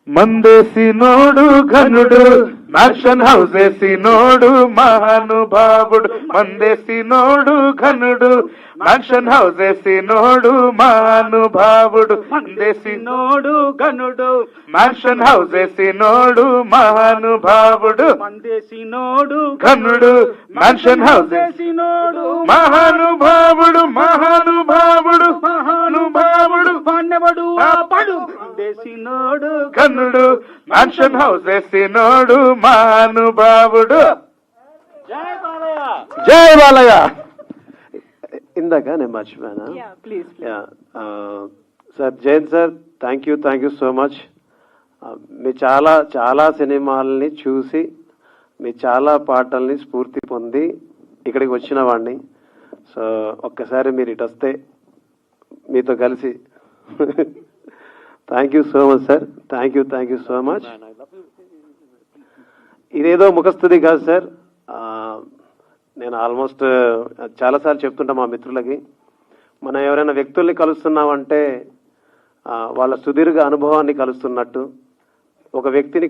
మందేసినోడు ఘనుడు మ్యాక్షన్ house వేసినోడు మహానుభావుడు. మందేసినోడు ఘనుడు మ్యాక్షన్ house వేసినోడు మహానుభావుడు. మందేసినోడు ఘనుడు మ్యాక్షన్ house వేసినోడు మహానుభావుడు. మందేసినోడు ఘనుడు మ్యాక్షన్ హౌస్ వేసినోడు మహానుభావుడు. మహానుభావుడు మహానుభావుడు పాండవుడు పడు. మందేసినోడు ఘనుడు మ్యాన్షన్ హౌస్ వేసినోడు మహానుభావుడు. జై బాలయ్య. ఇందాక నేను మర్చిపోయాను. Sir Jain sir, thank you so much. మీ చాలా చాలా సినిమాలని చూసి మీ చాలా పాటల్ని స్ఫూర్తి పొంది ఇక్కడికి వచ్చిన వాడిని. సో ఒక్కసారి మీరు ఇటు వస్తే మీతో కలిసి thank you so much sir. Thank you so much. ఇదేదో ముఖస్తుది కాదు సార్. నేను ఆల్మోస్ట్ చాలాసార్లు చెప్తుంటా మా మిత్రులకి, మనం ఎవరైనా వ్యక్తుల్ని కలుస్తున్నామంటే వాళ్ళ సుదీర్ఘ అనుభవాన్ని కలుస్తున్నట్టు, ఒక వ్యక్తిని